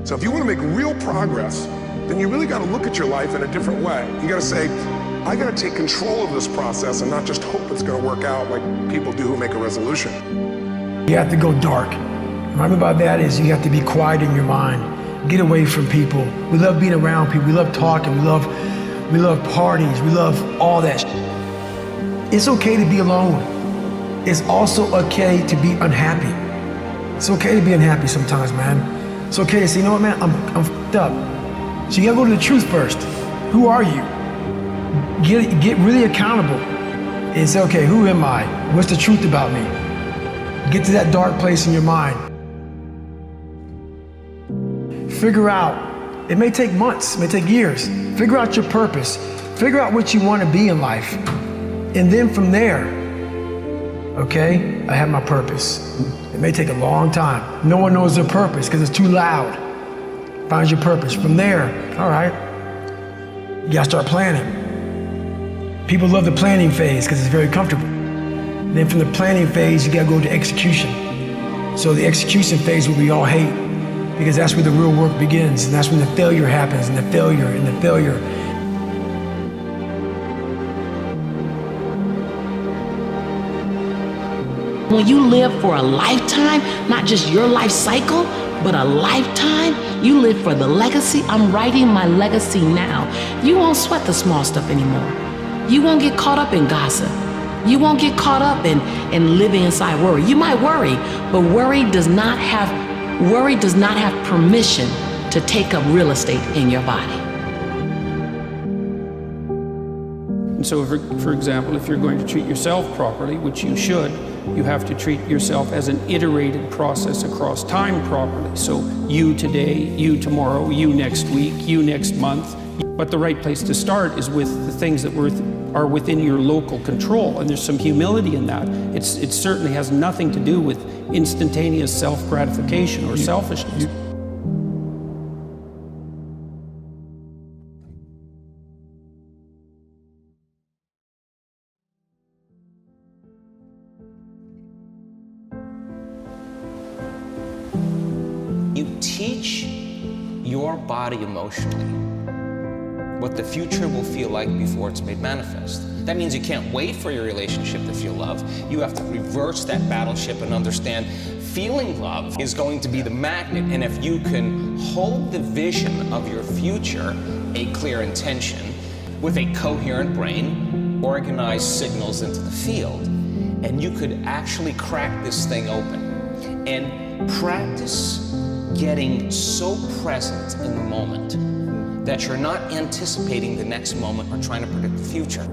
So if you want to make real progress, then you really got to look at your life in a different way. You got to say, I got to take control of this process and not just hope it's going to work out like people do who make a resolution. You have to go dark. What I mean by that is you have to be quiet in your mind. Get away from people. We love being around people. We love talking. We love parties. We love all that. It's okay to be alone. It's also okay to be unhappy. It's okay to be unhappy sometimes, man. It's okay to say, you know what, man, I'm f***ed up. So you gotta go to the truth first. Who are you? Get really accountable and say, okay, who am I? What's the truth about me? Get to that dark place in your mind. Figure out, it may take months, it may take years. Figure out your purpose. Figure out what you want to be in life. And then from there, okay, I have my purpose. It may take a long time. No one knows their purpose because it's too loud. Find your purpose. From there, all right, you gotta start planning. People love the planning phase because it's very comfortable. And then from the planning phase, you gotta go to execution. So the execution phase will be all hate because that's where the real work begins, and that's when the failure happens, and the failure, and the failure. When you live for a lifetime, not just your life cycle, but a lifetime, you live for the legacy. I'm writing my legacy now. You won't sweat the small stuff anymore. You won't get caught up in gossip. You won't get caught up in living inside worry. You might worry, but worry does not have permission to take up real estate in your body. And so, for example, if you're going to treat yourself properly, which you should, you have to treat yourself as an iterated process across time properly. So you today, you tomorrow, you next week, you next month. But the right place to start is with the things that are within your local control, and there's some humility in that. It certainly has nothing to do with instantaneous self-gratification or selfishness. You teach your body emotionally what the future will feel like before it's made manifest. That means you can't wait for your relationship to feel love. You have to reverse that battleship and understand feeling love is going to be the magnet. And if you can hold the vision of your future, a clear intention, with a coherent brain, organize signals into the field, and you could actually crack this thing open and practice getting so present in the moment that you're not anticipating the next moment or trying to predict the future.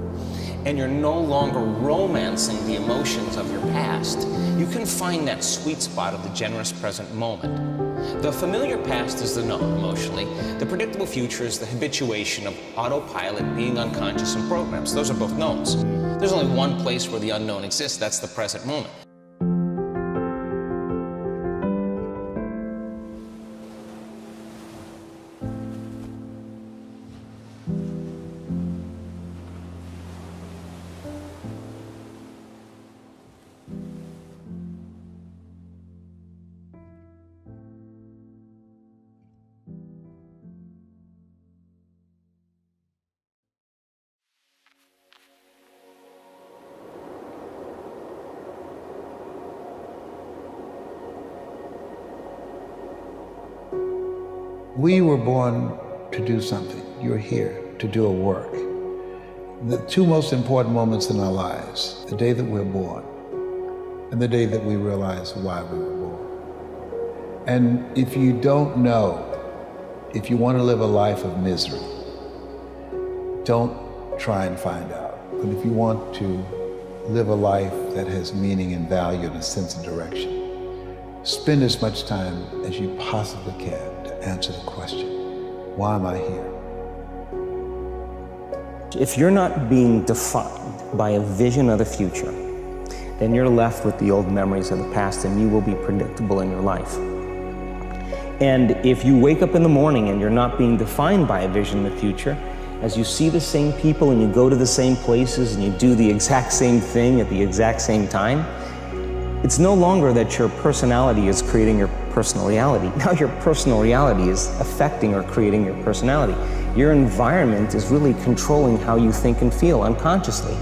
And you're no longer romancing the emotions of your past. You can find that sweet spot of the generous present moment. The familiar past is the known emotionally. The predictable future is the habituation of autopilot, being unconscious, and programs. Those are both knowns. There's only one place where the unknown exists, that's the present moment. We were born to do something. You're here to do a work. The two most important moments in our lives, the day that we're born and the day that we realize why we were born. And if you don't know, if you want to live a life of misery, don't try and find out. But if you want to live a life that has meaning and value and a sense of direction, spend as much time as you possibly can to answer the question, why am I here? If you're not being defined by a vision of the future, then you're left with the old memories of the past and you will be predictable in your life. And if you wake up in the morning and you're not being defined by a vision of the future, as you see the same people and you go to the same places and you do the exact same thing at the exact same time, it's no longer that your personality is creating your personal reality. Now your personal reality is affecting or creating your personality. Your environment is really controlling how you think and feel unconsciously,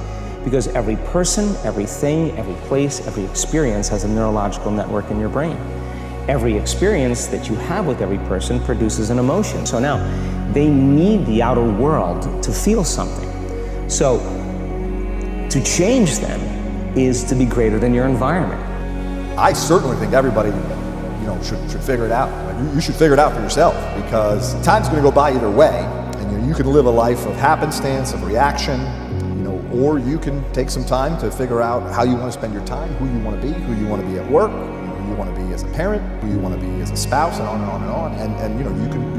because every person, everything, every place, every experience has a neurological network in your brain. Every experience that you have with every person produces an emotion. So now, they need the outer world to feel something. So, to change them is to be greater than your environment. I certainly think everybody, should figure it out. You should figure it out for yourself, because time's going to go by either way, and you can live a life of happenstance, of reaction, or you can take some time to figure out how you want to spend your time, who you want to be, who you want to be at work, who you want to be as a parent, who you want to be as a spouse, and on and on and on. And you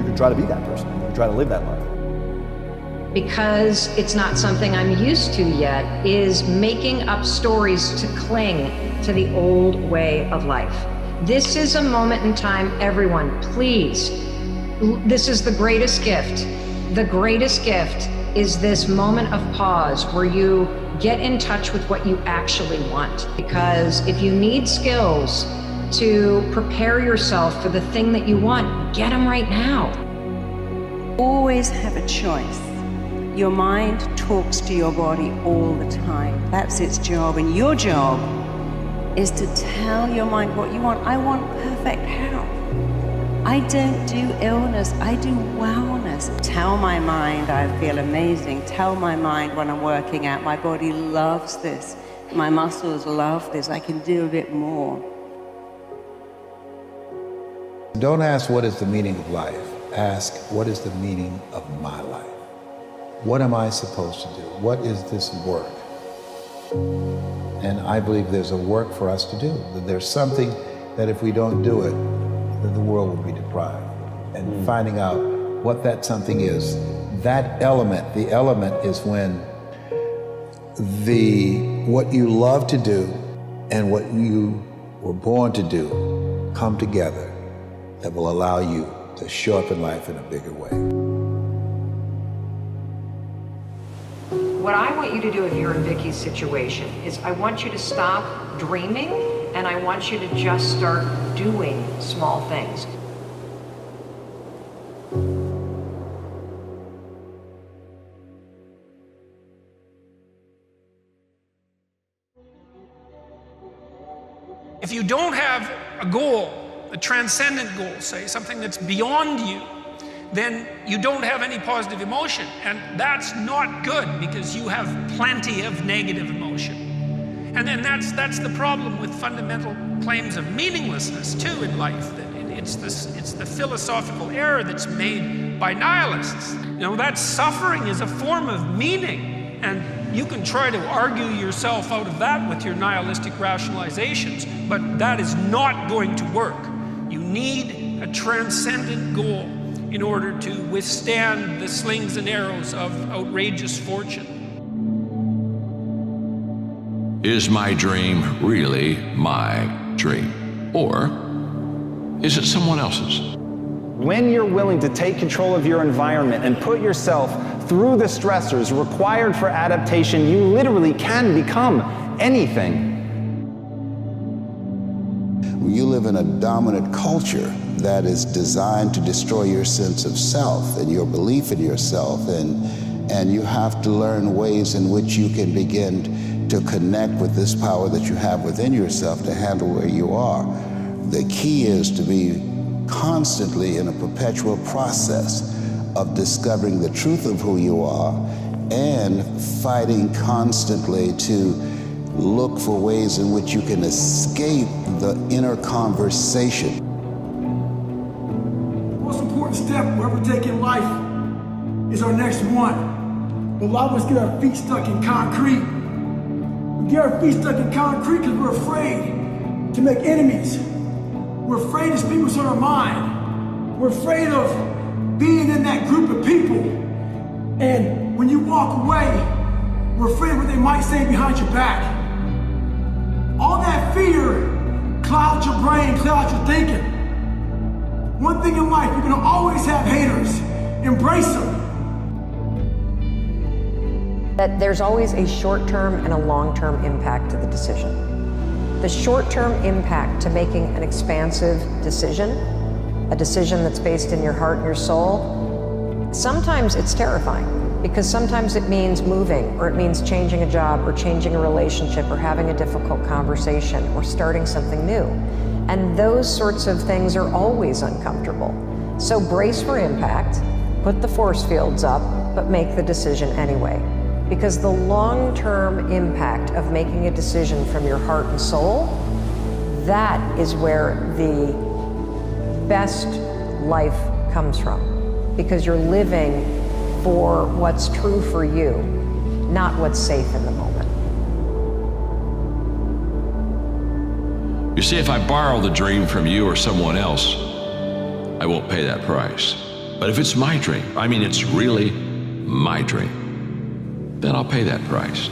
can try to be that person. You can try to live that life. Because it's not something I'm used to yet, is making up stories to cling to the old way of life. This is a moment in time, everyone, please. This is the greatest gift. The greatest gift is this moment of pause where you get in touch with what you actually want. Because if you need skills to prepare yourself for the thing that you want, get them right now. Always have a choice. Your mind talks to your body all the time. That's its job, and your job is to tell your mind what you want. I want perfect health. I don't do illness, I do wellness. Tell my mind I feel amazing. Tell my mind when I'm working out, my body loves this. My muscles love this. I can do a bit more. Don't ask what is the meaning of life. Ask what is the meaning of my life. What am I supposed to do? What is this work? And I believe there's a work for us to do. That there's something that if we don't do it, then the world will be deprived. And finding out what that something is, that element, the element is when what you love to do and what you were born to do come together that will allow you to show up in life in a bigger way. What I want you to do if you're in Vicky's situation is I want you to stop dreaming and I want you to just start doing small things. If you don't have a goal, a transcendent goal, say, something that's beyond you, then you don't have any positive emotion. And that's not good because you have plenty of negative emotion. And then that's the problem with fundamental claims of meaninglessness too in life. That it's the philosophical error that's made by nihilists. That suffering is a form of meaning. And you can try to argue yourself out of that with your nihilistic rationalizations, but that is not going to work. You need a transcendent goal in order to withstand the slings and arrows of outrageous fortune. Is my dream really my dream? Or is it someone else's? When you're willing to take control of your environment and put yourself through the stressors required for adaptation, you literally can become anything. You live in a dominant culture that is designed to destroy your sense of self and your belief in yourself, and you have to learn ways in which you can begin to connect with this power that you have within yourself to handle where you are. The key is to be constantly in a perpetual process of discovering the truth of who you are and fighting constantly to look for ways in which you can escape the inner conversation. The most important step we're ever taking in life is our next one. But a lot of us get our feet stuck in concrete. We get our feet stuck in concrete because we're afraid to make enemies. We're afraid to speak what's on our mind. We're afraid of being in that group of people. And when you walk away, we're afraid of what they might say behind your back. All that fear clouds your brain, clouds your thinking. One thing in life, you're gonna always have haters. Embrace them. That there's always a short-term and a long-term impact to the decision. The short-term impact to making an expansive decision, a decision that's based in your heart and your soul, sometimes it's terrifying because sometimes it means moving, or it means changing a job, or changing a relationship, or having a difficult conversation, or starting something new. And those sorts of things are always uncomfortable. So brace for impact, put the force fields up, but make the decision anyway. Because the long-term impact of making a decision from your heart and soul, that is where the best life comes from. Because you're living for what's true for you, not what's safe in the moment. You see, if I borrow the dream from you or someone else, I won't pay that price. But if it's my dream, I mean it's really my dream, then I'll pay that price.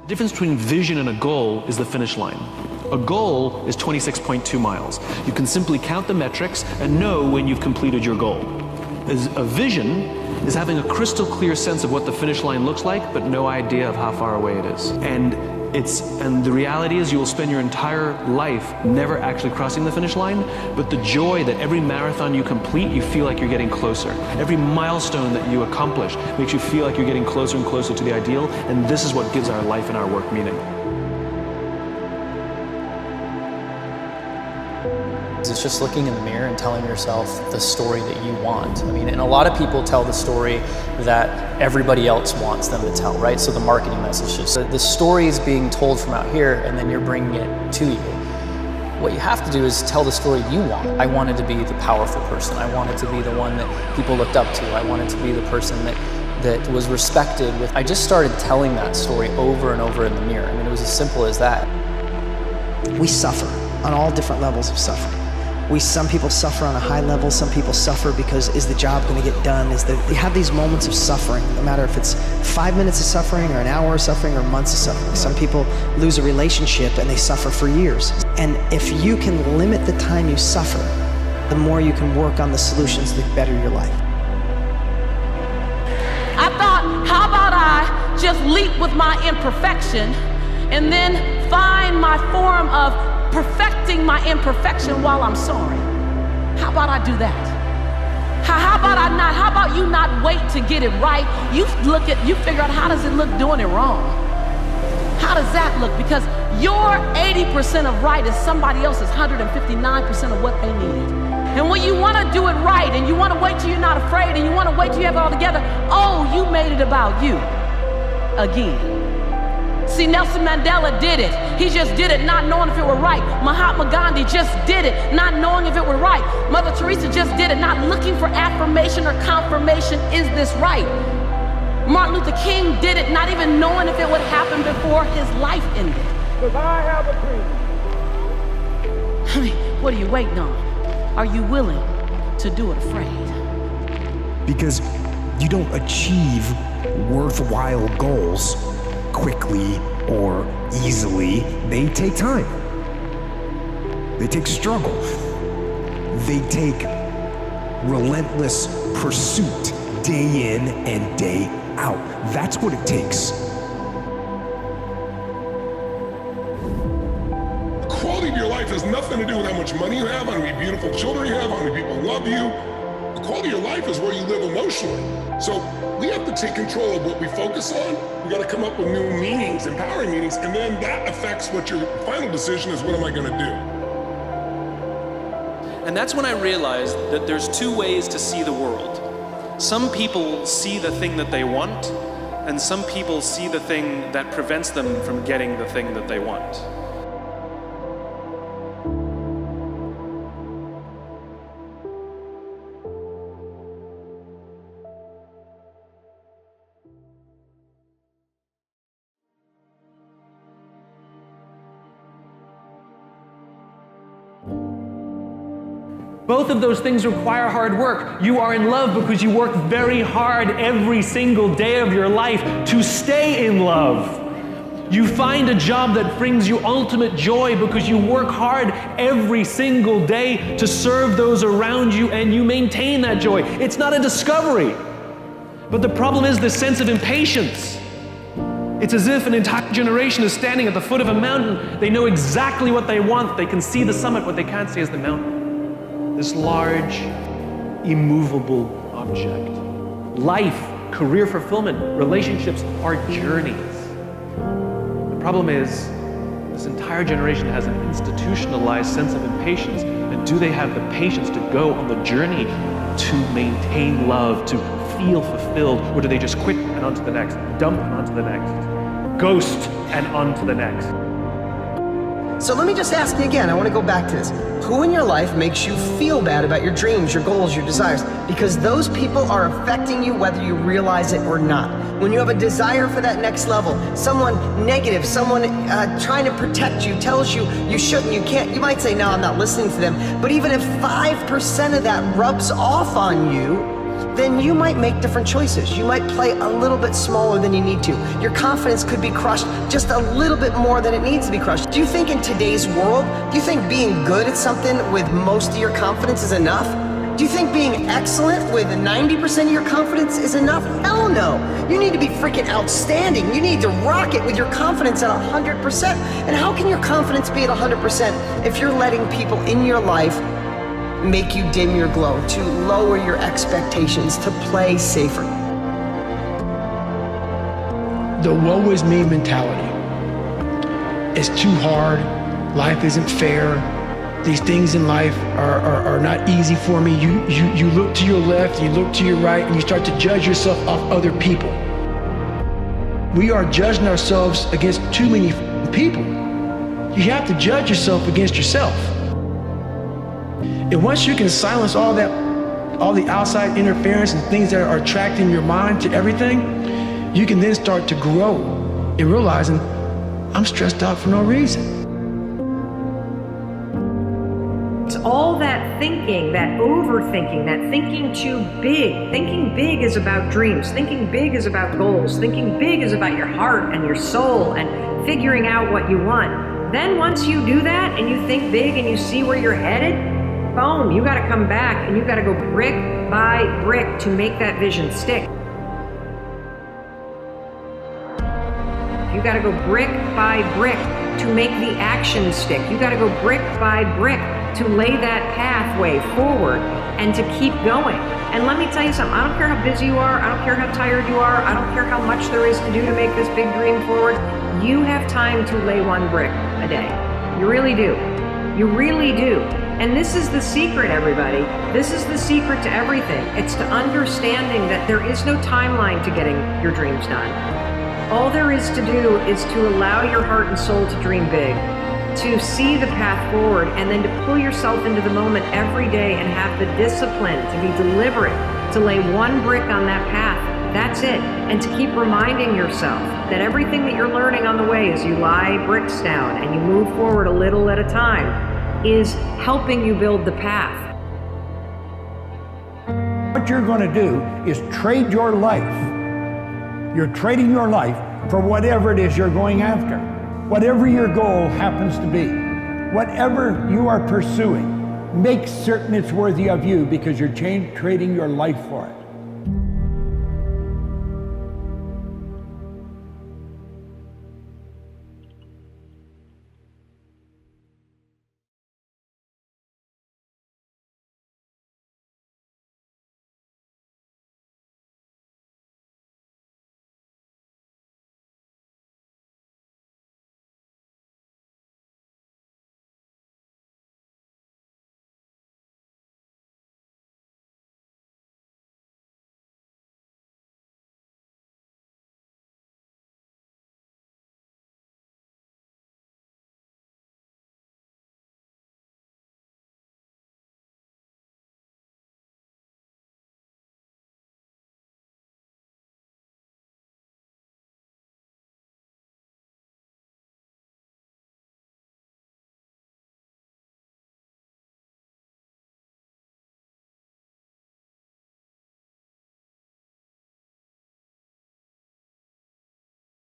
The difference between vision and a goal is the finish line. A goal is 26.2 miles. You can simply count the metrics and know when you've completed your goal. A vision is having a crystal clear sense of what the finish line looks like, but no idea of how far away it is. And the reality is you will spend your entire life never actually crossing the finish line, but the joy that every marathon you complete, you feel like you're getting closer. Every milestone that you accomplish makes you feel like you're getting closer and closer to the ideal, and this is what gives our life and our work meaning. It's just looking in the mirror and telling yourself the story that you want. I mean, and a lot of people tell the story that everybody else wants them to tell, right? So the marketing message is the story is being told from out here, and then you're bringing it to you. What you have to do is tell the story you want. I wanted to be the powerful person. I wanted to be the one that people looked up to. I wanted to be the person that was respected. I just started telling that story over and over in the mirror. I mean, it was as simple as that. We suffer on all different levels of suffering. Some people suffer on a high level, some people suffer because is the job going to get done? We have these moments of suffering, no matter if it's 5 minutes of suffering or an hour of suffering or months of suffering. Some people lose a relationship and they suffer for years. And if you can limit the time you suffer, the more you can work on the solutions that better your life. I thought, how about I just leap with my imperfection and then find my form of perfecting my imperfection while I'm sorry. How about I do that? How about you not wait to get it right? You figure out how does it look doing it wrong? How does that look? Because your 80% of right is somebody else's 159% of what they needed. And when you want to do it right, and you want to wait till you're not afraid, and you want to wait till you have it all together, oh, you made it about you again. See, Nelson Mandela did it. He just did it not knowing if it were right. Mahatma Gandhi just did it not knowing if it were right. Mother Teresa just did it not looking for affirmation or confirmation. Is this right? Martin Luther King did it not even knowing if it would happen before his life ended. Because I have a dream. I mean, what are you waiting on? Are you willing to do it afraid? Because you don't achieve worthwhile goals quickly or easily. They take time. They take struggle. They take relentless pursuit day in and day out. That's what it takes. The quality of your life has nothing to do with how much money you have, how many beautiful children you have, how many people love you. The quality of your life is where you live emotionally. So we have to take control of what we focus on. We got to come up with new meanings, empowering meanings, and then that affects what your final decision is. What am I going to do? And that's when I realized that there's two ways to see the world. Some people see the thing that they want, and some people see the thing that prevents them from getting the thing that they want. Both of those things require hard work. You are in love because you work very hard every single day of your life to stay in love. You find a job that brings you ultimate joy because you work hard every single day to serve those around you, and you maintain that joy. It's not a discovery. But the problem is the sense of impatience. It's as if an entire generation is standing at the foot of a mountain. They know exactly what they want. They can see the summit. What they can't see is the mountain. This large, immovable object. Life, career fulfillment, relationships are journeys. The problem is, this entire generation has an institutionalized sense of impatience, and do they have the patience to go on the journey to maintain love, to feel fulfilled, or do they just quit and on to the next, dump and on to the next, ghost and on to the next? So let me just ask you again, I want to go back to this. Who in your life makes you feel bad about your dreams, your goals, your desires? Because those people are affecting you whether you realize it or not. When you have a desire for that next level, someone negative, someone trying to protect you, tells you you shouldn't, you can't, you might say, no, I'm not listening to them. But even if 5% of that rubs off on you, then you might make different choices. You might play a little bit smaller than you need to. Your confidence could be crushed just a little bit more than it needs to be crushed. Do you think in today's world, do you think being good at something with most of your confidence is enough? Do you think being excellent with 90% of your confidence is enough? Hell no. You need to be freaking outstanding. You need to rock it with your confidence at 100%. And how can your confidence be at 100% if you're letting people in your life make you dim your glow, to lower your expectations, to play safer? The woe is me mentality. It's too hard. Life isn't fair. These things in life are not easy for me. You look to your left, you look to your right, and you start to judge yourself off other people. We are judging ourselves against too many people. You have to judge yourself against yourself. And once you can silence all the outside interference and things that are attracting your mind to everything, you can then start to grow in realizing I'm stressed out for no reason. It's all that thinking, that overthinking, that thinking too big. Thinking big is about dreams. Thinking big is about goals. Thinking big is about your heart and your soul and figuring out what you want. Then once you do that and you think big and you see where you're headed, boom, you gotta come back and you gotta go brick by brick to make that vision stick. You gotta go brick by brick to make the action stick. You gotta go brick by brick to lay that pathway forward and to keep going. And let me tell you something, I don't care how busy you are, I don't care how tired you are, I don't care how much there is to do to make this big dream forward, you have time to lay one brick a day. You really do. You really do. And this is the secret, everybody. This is the secret to everything. It's to understanding that there is no timeline to getting your dreams done. All there is to do is to allow your heart and soul to dream big, to see the path forward, and then to pull yourself into the moment every day and have the discipline to be deliberate, to lay one brick on that path. That's it. And to keep reminding yourself that everything that you're learning on the way as you lie bricks down and you move forward a little at a time, is helping you build the path. What you're going to do is trade your life. You're trading your life for whatever it is you're going after. Whatever your goal happens to be, whatever you are pursuing, make certain it's worthy of you because you're trading your life for it.